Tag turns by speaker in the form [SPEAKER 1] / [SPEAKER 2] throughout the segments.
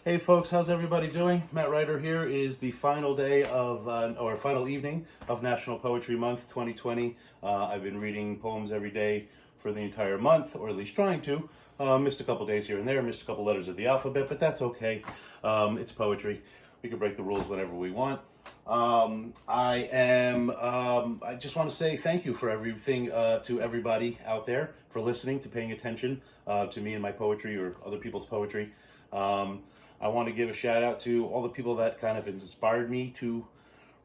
[SPEAKER 1] Hey folks, how's everybody doing? Matt Ryder here. It is the final day of, or final evening of National Poetry Month 2020. I've been reading poems every day for the entire month, or at least trying to. Missed a couple days here and there, missed a couple letters of the alphabet, but that's okay. It's poetry. We can break the rules whenever we want. I just want to say thank you for everything to everybody out there for listening, to paying attention to me and my poetry or other people's poetry. I want to give a shout out to all the people that kind of inspired me to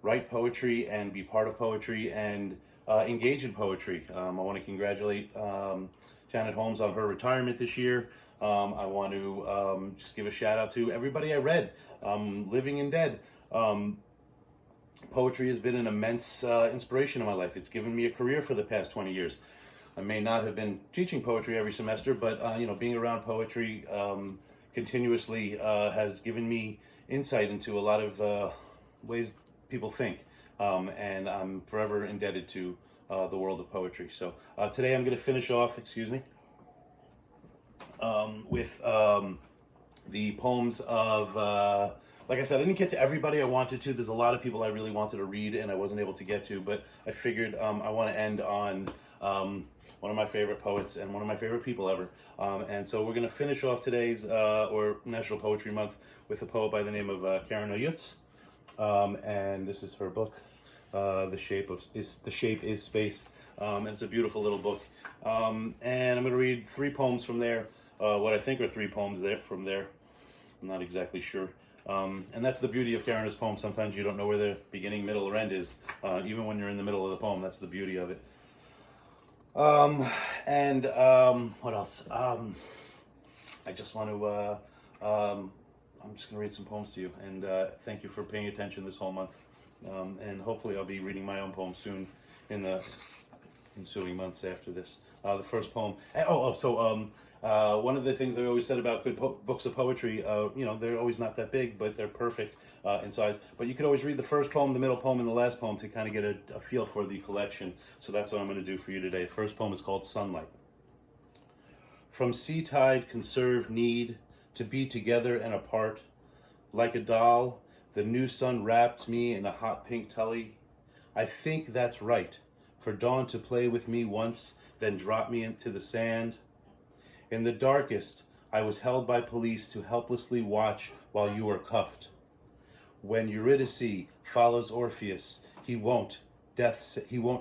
[SPEAKER 1] write poetry and be part of poetry and engage in poetry. I want to congratulate Janet Holmes on her retirement this year. I want to just give a shout out to everybody I read, living and dead. Poetry has been an immense inspiration in my life. It's given me a career for the past 20 years. I may not have been teaching poetry every semester, but being around poetry continuously has given me insight into a lot of ways people think, and I'm forever indebted to the world of poetry. So today I'm going to finish off, with the poems of, like I said, I didn't get to everybody I wanted to. There's a lot of people I really wanted to read and I wasn't able to get to, but I figured I want to end on one of my favorite poets and one of my favorite people ever. And so we're going to finish off today's, or National Poetry Month, with a poet by the name of Karena Youtz. And this is her book, The Shape is Space. And it's a beautiful little book. And I'm going to read 3 poems from there, what I think are 3 poems from there. I'm not exactly sure. And that's the beauty of Karena's poem. Sometimes you don't know where the beginning, middle, or end is. Even when you're in the middle of the poem, that's the beauty of it. What else? I just want to, I'm just going to read some poems to you, and thank you for paying attention this whole month. And hopefully I'll be reading my own poem soon in the ensuing months after this. The first poem, one of the things I always said about good books of poetry, they're always not that big, but they're perfect in size. But you could always read the first poem, the middle poem, and the last poem to kind of get a feel for the collection. So that's what I'm going to do for you today. The first poem is called Sunlight. From sea tide conserved need to be together and apart, like a doll, the new sun wrapped me in a hot pink tully. I think that's right, for dawn to play with me once, then drop me into the sand. In the darkest, I was held by police to helplessly watch while you were cuffed. When Eurydice follows Orpheus, he won't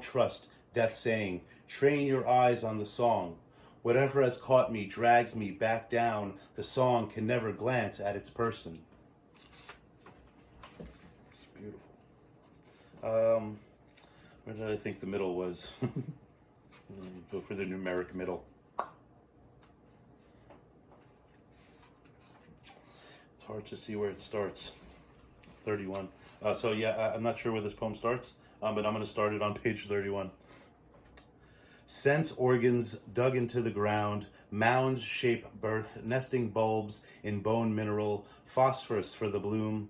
[SPEAKER 1] trust death saying, train your eyes on the song. Whatever has caught me drags me back down. The song can never glance at its person. It's beautiful. Where did I think the middle was? Go for the numeric middle. It's hard to see where it starts. 31. I'm not sure where this poem starts, but I'm going to start it on page 31. Sense organs dug into the ground, mounds shape birth, nesting bulbs in bone mineral, phosphorus for the bloom.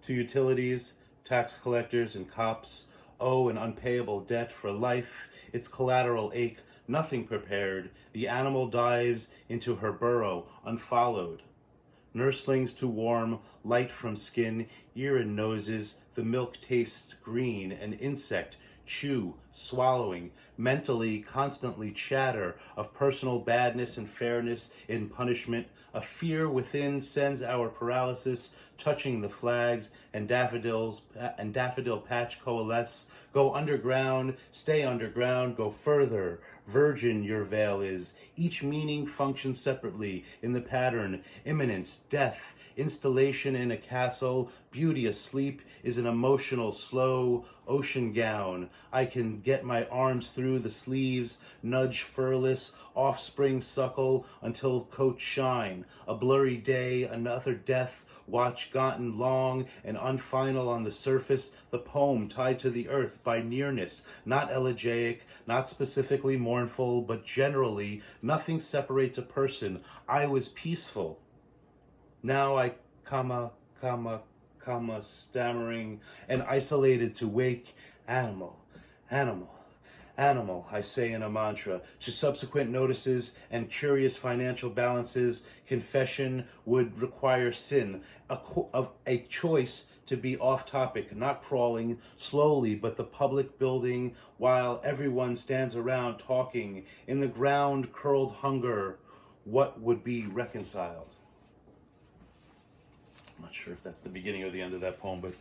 [SPEAKER 1] To utilities, tax collectors and cops, owe an unpayable debt for life, its collateral ache, nothing prepared. The animal dives into her burrow, unfollowed. Nurslings to warm, light from skin, ear and noses, the milk tastes green, an insect, chew, swallowing, mentally, constantly chatter of personal badness and fairness in punishment. A fear within sends our paralysis, touching the flags, and daffodil patch coalesce. Go underground, stay underground, go further. Virgin your veil is. Each meaning functions separately in the pattern. Imminence, death, installation in a castle, beauty asleep is an emotional, slow ocean gown. I can get my arms through the sleeves, nudge furless, offspring suckle until coats shine. A blurry day, another death, watch gotten long and unfinal on the surface, the poem tied to the earth by nearness, not elegiac, not specifically mournful, but generally, nothing separates a person. I was peaceful. Now I, stammering and isolated to wake, animal, Animal, I say in a mantra. To subsequent notices and curious financial balances, confession would require sin, a choice to be off topic, not crawling slowly, but the public building while everyone stands around talking. In the ground curled hunger, what would be reconciled? I'm not sure if that's the beginning or the end of that poem, but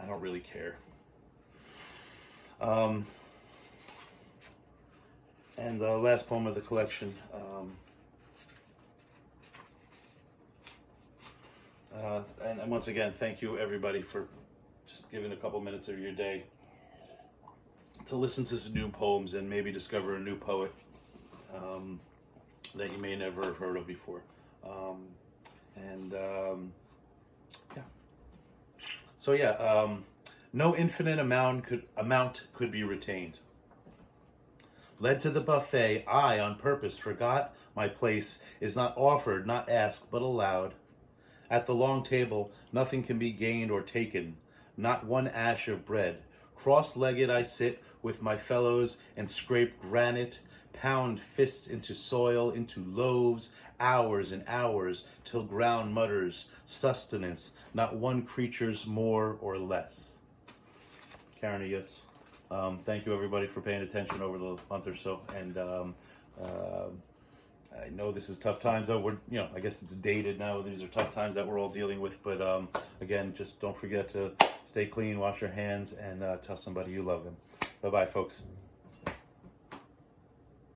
[SPEAKER 1] I don't really care. And the last poem of the collection, and once again, thank you everybody for just giving a couple minutes of your day to listen to some new poems and maybe discover a new poet that you may never have heard of before. No infinite amount could be retained. Led to the buffet, I on purpose forgot my place is not offered, not asked, but allowed. At the long table, nothing can be gained or taken, not one ash of bread. Cross-legged I sit with my fellows and scrape granite, pound fists into soil, into loaves, hours and hours, till ground mutters, sustenance, not one creature's more or less. Karena Youtz. Thank you everybody for paying attention over the month or so, and I know this is tough times. Though I guess it's dated now. These are tough times that we're all dealing with. But again, just don't forget to stay clean, wash your hands, and tell somebody you love them. Bye bye, folks.